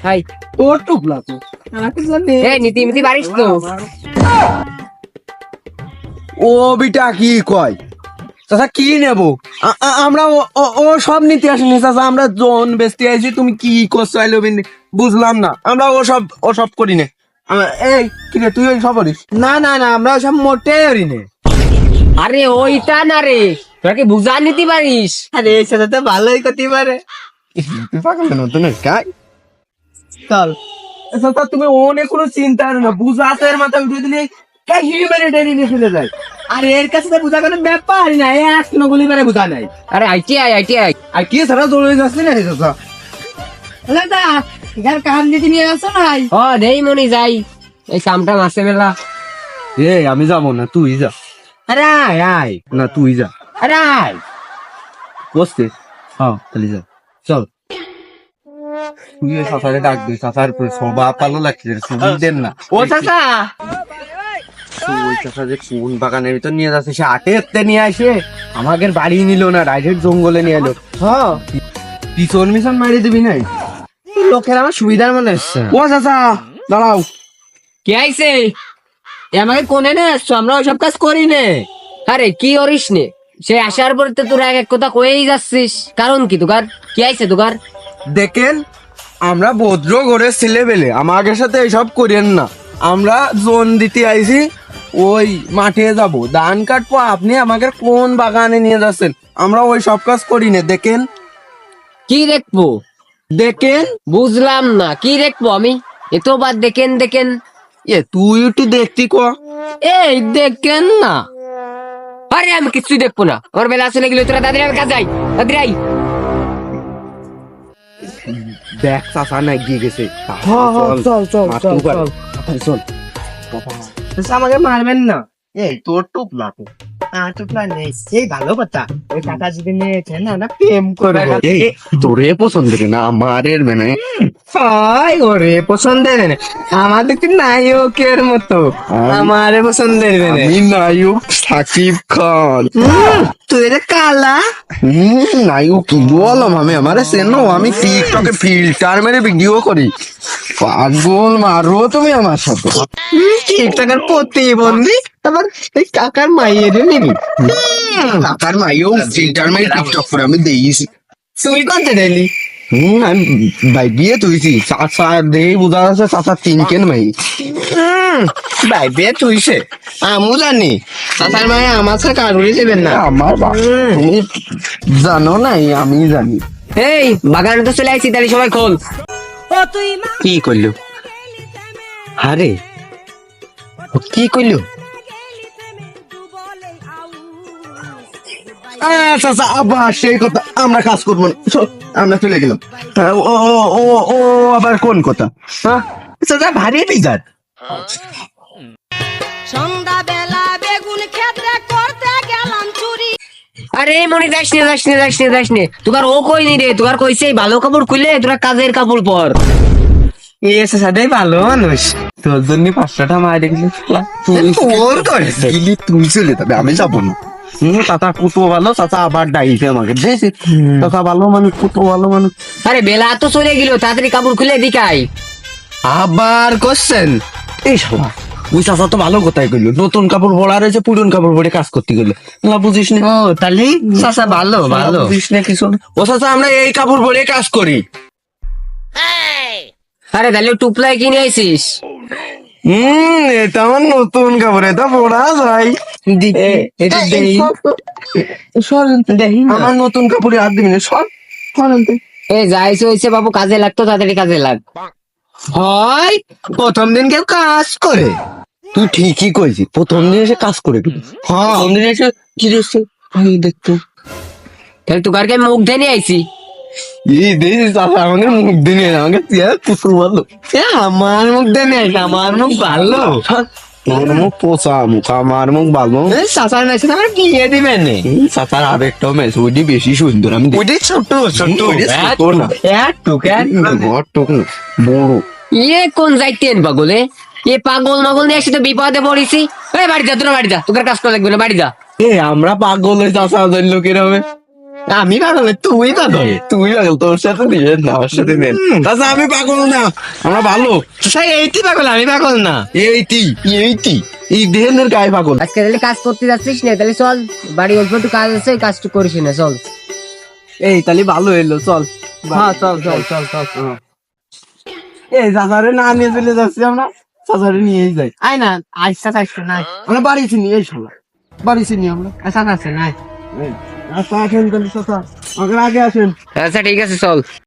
High তোর টুকলা তো আমাকে জানে এই নীতি পারিস তো? ও বিটা কি কয় চাচা কি নেবো আমরা ও সব নিতে আসিনি চাচা আমরা জন বেচতে আইছি তুমি কি করছো আইলো বুঝলাম না আমরা ও সব করি না এই কি রে তুই ওই সব করিস না না না আমরা সব মোটে করি না আরে ওইটা না রে, তোরা কি বুঝা নিতে পারিস? আরে এই সাথে তো ভালোই করতে পারে তুই পাগল না তো না কাই চল চাচা তুমি অনেক কোনো চিন্তা না বুঝাতে এর মাথা উঠে দিলে কাহিনী মেরে টেনে নিয়ে চলে যায় আর এর কাছে তো বুঝা কোনো ব্যাপার না এক কোনো গুলি মেরে বুঝা নাই আরে আইটিআই আর কি সারা দৌড়ে যাচ্ছে না রে চাচা দাদা এখানে কাম দিতে নিয়ে আসো নাই? ও নেই মনি যাই, এই সামটা মাসে মেলা। এ আমি যাবো না তুই যা আরে আয় আয়, না তুই যা আরে আয়। বসতে হ্যাঁ তাহলে যা চল তুই ওই চাচারে ডাকবি চাচার সবাই ভালো লাগছে সুবিধ দেন না ও চাচা, ওই চাচা যে কোন বাগানের ভিতর নিয়ে যাচ্ছে সে আটে নিয়ে আসে আমাদের বাড়ি নিল না ডাইরেক্ট জঙ্গলে নিয়ে এলো হ্যাঁ পিছন মিশন মারি দিবি নাই লোকের আমার সুবিধার মনে হচ্ছে। ও চাচা দাঁড়াও কে আইছে? এ আমাকে কোনে নে আসছো, আমরা ওইসব কাজ করি নে। আরে কি করিস নে, সে আসার পর তো তোরা এক কথা কয়েই যাচ্ছিস, কারণ কি তোকার? কি আইছে তোকার? দেখেন আমরা ভদ্র করে ছেলে বেলে আমাদের সাথে এইসব করেন না আমরা জোন দিতে আইছি ওই মাঠে যাব ধান কাটবো আপনি আমাকে কোন বাগানে নিয়ে যাচ্ছেন আমরা ওই সব কাজ করি না দেখেন কি দেখবো? দেখেন বুঝলাম না কি দেখবো আমি, এত বার দেখেন। এ তুই একটু দেখতি ক এই দেখেন না, আরে আমি কিছুই দেখবো না, ওর বেলা চলে গেলে তোরা দাদির কাছে যাই, দাদির আই। দেখ চাচা না গিয়ে গেছে চল চল আমাকে মারবেন না। এই তোর টুপলা তো টুকলা নেই, সেই ভালো কথা। ওই টাকা যদি নিয়েছেন না প্রেম করবো। তোরে পছন্দের না আমারের মানে হয় ওরে পছন্দের না, আমাদের কি নায়কের মতো আমারে পছন্দের না। আমি নায়ক সাকিব খান তুই এটা কালা নায়ক কি বললাম আমি আমারে চেনো আমি টিকটকে ফিল্টার মেরে ভিডিও করি পাগল মারো তুমি আমার সাথে টিকটকের প্রতিবন্ধী, আবার এই কাকার মাইয়ের নিবি। টাকার মাইও ফিল্টার মেরে টিকটক করে আমি দিয়েছি তুই কত ডেলি? আমি ভাই বিয়ে তুইছি চাচা দেই বুঝা যাচ্ছে চাচা তিন কেন ভাই ভাই বিয়ে তুইছে আমু জানি, চাচার মায়ে আমার সাথে কারুরি দেবেন না। আমার তুমি জানো নাই আমি জানি এই বাগানে তো চলে আইছি, তাহলে সবাই খোল। কি করলো আরে কি করলো আচ্ছা আবার সেই কথা আমরা কাজ করবো না চল, আমরা চলে গেলাম ও ও ও ও আবার কোন কথা হ্যাঁ চাচা ভারী বিজাত সন্ধ্যাবেলা বেগুন ক্ষেত্রে করতে গেলাম চুরি। আরে মনে যাস নে, তোকার ও কই নি রে, তোকার কইছে এই ভালো কাপড় খুলে তোরা কাজের কাপড় পর। এসে সাথে ভালো মানুষ, তোর জন্য 500টা মায়ের তোর করে গেলি তুই চলে যাবে আমি যাবো না চাচা কুতো ভালো চাচা আবার ডাইছে আমাকে দেখছি চাচা ভালো মানুষ কুতো ভালো মানুষ আরে বেলা তো চলে গেল, তাড়াতাড়ি কাপড় খুলে দিকাই। আবার কোশ্চেন। এই সবা ওই চাচা তো ভালো কথাই কইলো নতুন কাপড় পরা রয়েছে পুরন কাপড় পরে কাজ করতে গেলো না বুঝিস না ও তাহলে চাচা ভালো ভালো। বুঝিস না কিছু না ও চাচা আমরা এই কাপড় পরে কাজ করি আরে তাহলে টুপলাই কিনে আইছিস? এটা আমার নতুন কাপড় এটা পরা যায় এটা দেই আমার নতুন কাপড়ে হাত দিবি না সব এই যাইছে হইছে বাবু, কাজে লাগতো তাড়াতাড়ি কাজে লাগ। হয় প্রথম দিন কেউ কাজ করে। তুই ঠিকই কইছিস প্রথম দিন এসে কাজ করে দিবি হ্যাঁ প্রথম দিন এসে কি দেখছো দেখতো তাহলে তোকারকে মুখ ধে নিয়ে আইছি। এই দেখিস চাচা আমাকে মুখ দিনে আমাকে চেয়ার কুতু ভালো আমার মুখ দেয় নাই, আমার মুখ ভালো। তোর মুখ পোষা মুখ আমার মুখ ভালো চাচার মেশিন আমার বিয়ে দিবেন নে। চাচার আরেকটাও মেস ওইটি বেশি সুন্দর আমি ওইটাই ছোট ছোট তোর না ঘরটুক না বড় ইয়ে কোন যাইতেন পাগলে, এ পাগল মাগল নিয়ে আসি তো বিপদে পড়েছি। এই বাড়ি যা, তোরা বাড়ি যা, তোর কাজ করা লাগবে না, বাড়ি যা। এ আমরা পাগল হয়ে চাচা জানলো কিরকম আমি পাগল না, তুই পাগল। তুই পাগল, তোর সাথে নিয়ে না, আমার সাথে নেন। চাচা আমি পাগল না, আমরা ভালো। সেই এইটি পাগল, আমি পাগল না। এই দেহের গায়ে পাগল। আজকে তাহলে কাজ করতে যাচ্ছিস না, তাহলে চল বাড়ি অল্প একটু কাজ আছে, কাজটা করিস না, চল। এই তাহলে ভালো এলো, চল। হ্যাঁ চল চল চল চল। এই চাচারে না নিয়ে চলে যাচ্ছি আমরা, চাচারে নিয়েই যাই। আয় না, আইসা থাকছে নাই। আমরা বাড়ি চিনি, এই শালা বাড়ি চিনি আমরা। আচ্ছা আছে নাই। আচ্ছা আসেন তাহলে চাচা, আমাকে আগে আসেন। আচ্ছা ঠিক আছে, চল।